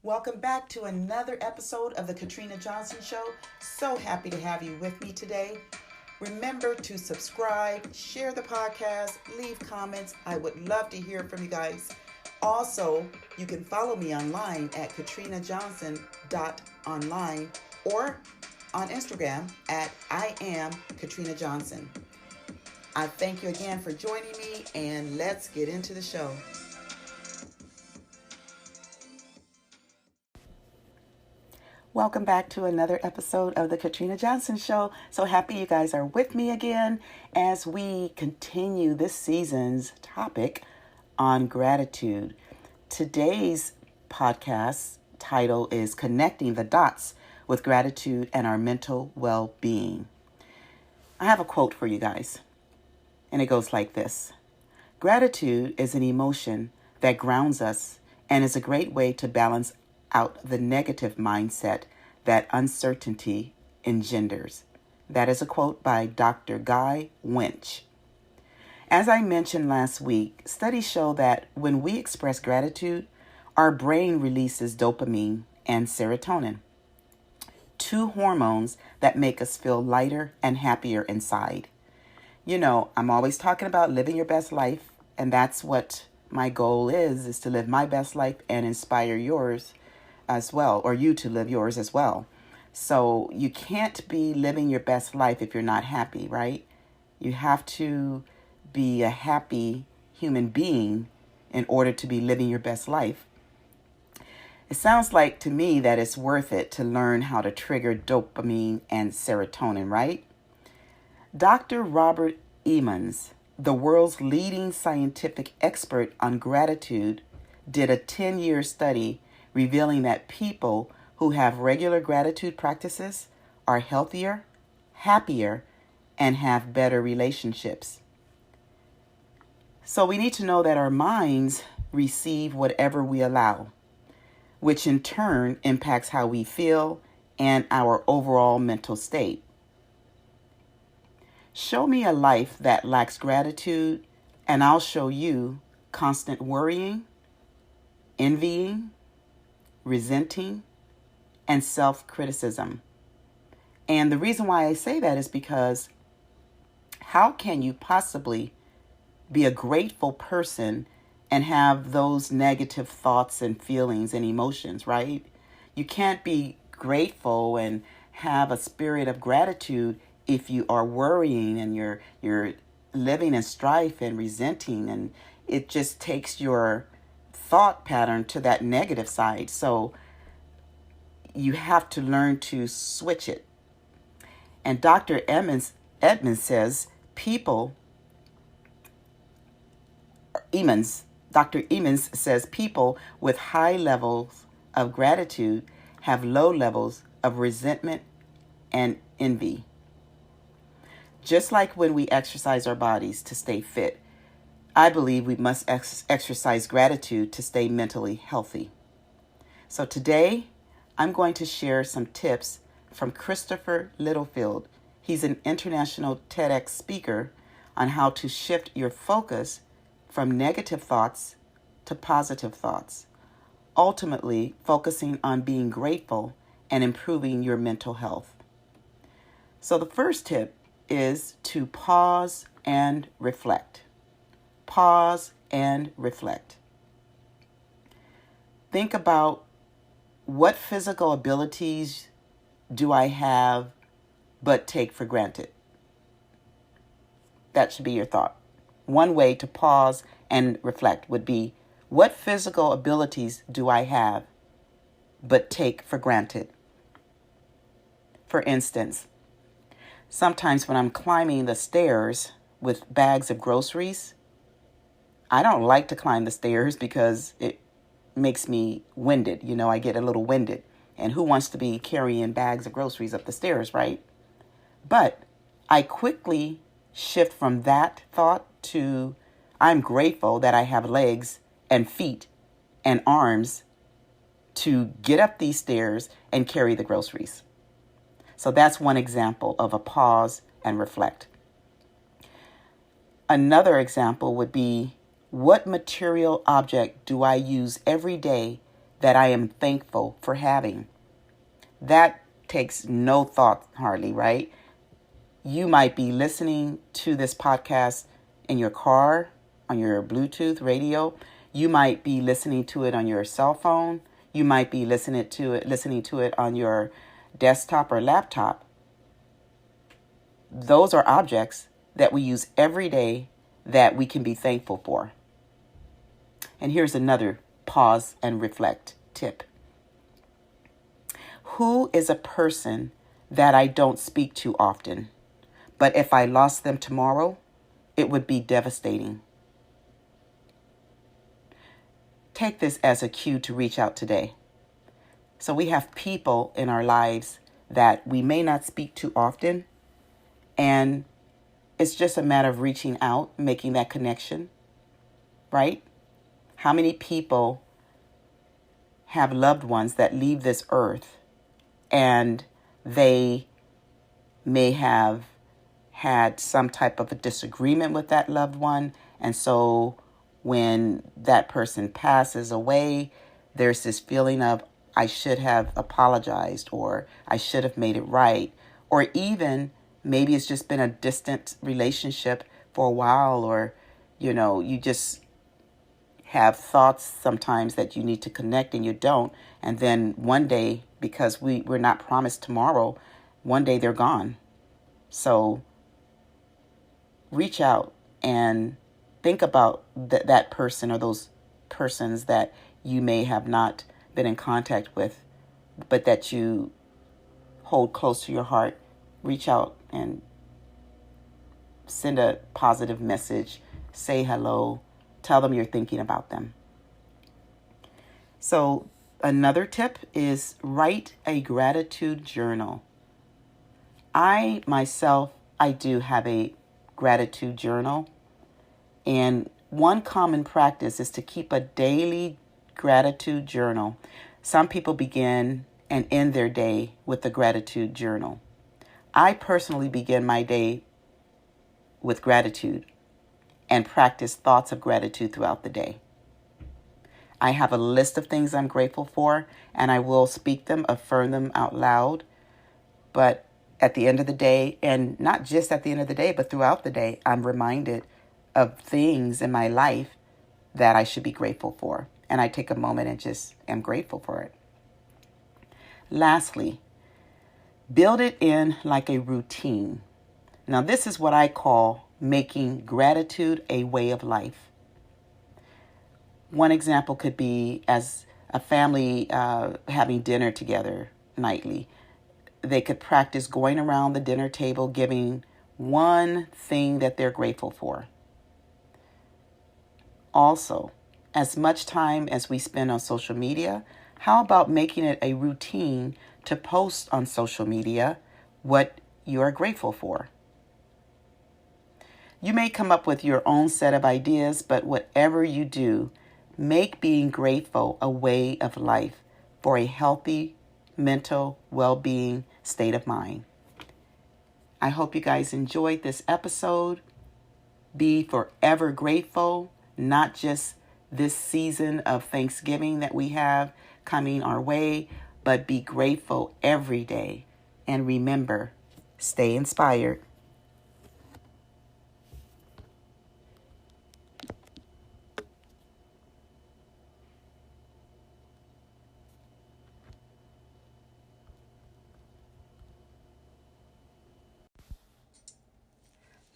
Welcome back to another episode of the Katina Johnson Show. So happy to have you with me today. Remember to subscribe, share the podcast, leave comments. I would love to hear from you guys. Also, you can follow me online at katrinajohnson.online or on Instagram at I am Katina Johnson. I thank you again for joining me, and let's get into the show. Welcome back to another episode of the Katina Johnson Show. So happy you guys are with me again as we continue this season's topic on gratitude. Today's podcast title is Connecting the Dots with Gratitude and Our Mental Well-Being. I have a quote for you guys, and it goes like this. Gratitude is an emotion that grounds us and is a great way to balance out the negative mindset that uncertainty engenders. That is a quote by Dr. Guy Winch. As I mentioned last week, studies show that when we express gratitude, our brain releases dopamine and serotonin, two hormones that make us feel lighter and happier inside. You know, I'm always talking about living your best life, and that's what my goal is to live my best life and inspire yours as well, or you to live yours as well. So you can't be living your best life if you're not happy, right? You have to be a happy human being in order to be living your best life. It sounds like to me that it's worth it to learn how to trigger dopamine and serotonin, right? Dr. Robert Emmons, the world's leading scientific expert on gratitude, did a 10-year study revealing that people who have regular gratitude practices are healthier, happier, and have better relationships. So we need to know that our minds receive whatever we allow, which in turn impacts how we feel and our overall mental state. Show me a life that lacks gratitude, and I'll show you constant worrying, envying, resenting, and self-criticism. And the reason why I say that is because how can you possibly be a grateful person and have those negative thoughts and feelings and emotions, right? You can't be grateful and have a spirit of gratitude if you are worrying and you're living in strife and resenting, and it just takes your thought pattern to that negative side. So you have to learn to switch it. And Dr. Emmons says Dr. Emmons says people with high levels of gratitude have low levels of resentment and envy. Just like when we exercise our bodies to stay fit, I believe we must exercise gratitude to stay mentally healthy. So today, I'm going to share some tips from Christopher Littlefield. He's an international TEDx speaker on how to shift your focus from negative thoughts to positive thoughts, ultimately focusing on being grateful and improving your mental health. So the first tip is to pause and reflect. Pause and reflect. Think about what physical abilities do I have but take for granted? That should be your thought. One way to pause and reflect would be, what physical abilities do I have but take for granted? For instance, sometimes when I'm climbing the stairs with bags of groceries, I don't like to climb the stairs because it makes me winded. You know, I get a little winded. And who wants to be carrying bags of groceries up the stairs, right? But I quickly shift from that thought to, I'm grateful that I have legs and feet and arms to get up these stairs and carry the groceries. So that's one example of a pause and reflect. Another example would be, what material object do I use every day that I am thankful for having. That takes no thought hardly, right? You might be listening to this podcast in your car, on your Bluetooth radio. You might be listening to it on your cell phone. You might be listening to it on your desktop or laptop. Those are objects that we use every day that we can be thankful for. And here's another pause and reflect tip. Who is a person that I don't speak to often, but if I lost them tomorrow, it would be devastating? Take this as a cue to reach out today. So we have people in our lives that we may not speak to often, and it's just a matter of reaching out, making that connection, right? How many people have loved ones that leave this earth and they may have had some type of a disagreement with that loved one, and so when that person passes away, there's this feeling of, I should have apologized, or I should have made it right, or even maybe it's just been a distant relationship for a while, or, you just have thoughts sometimes that you need to connect and you don't. And then one day, because we're not promised tomorrow, one day they're gone. So reach out and think about that person or those persons that you may have not been in contact with, but that you hold close to your heart. Reach out and send a positive message. Say hello. Tell them you're thinking about them. So another tip is write a gratitude journal. I do have a gratitude journal. And one common practice is to keep a daily gratitude journal. Some people begin and end their day with a gratitude journal. I personally begin my day with gratitude and practice thoughts of gratitude throughout the day. I have a list of things I'm grateful for, and I will speak them, affirm them out loud. But at the end of the day, and not just at the end of the day, but throughout the day, I'm reminded of things in my life that I should be grateful for. And I take a moment and just am grateful for it. Lastly, build it in like a routine. Now, this is what I call making gratitude a way of life. One example could be as a family having dinner together nightly. They could practice going around the dinner table giving one thing that they're grateful for. Also, as much time as we spend on social media, how about making it a routine to post on social media what you are grateful for? You may come up with your own set of ideas, but whatever you do, make being grateful a way of life for a healthy mental well-being state of mind. I hope you guys enjoyed this episode. Be forever grateful, not just this season of Thanksgiving that we have coming our way, but be grateful every day. And remember, stay inspired.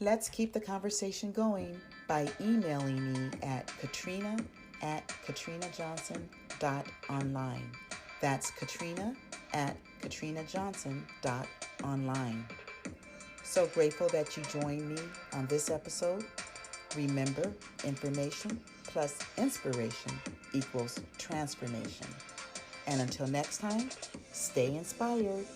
Let's keep the conversation going by emailing me at katrina@katrinajohnson.online. That's katrina@katrinajohnson.online. So grateful that you joined me on this episode. Remember, information plus inspiration equals transformation. And until next time, stay inspired.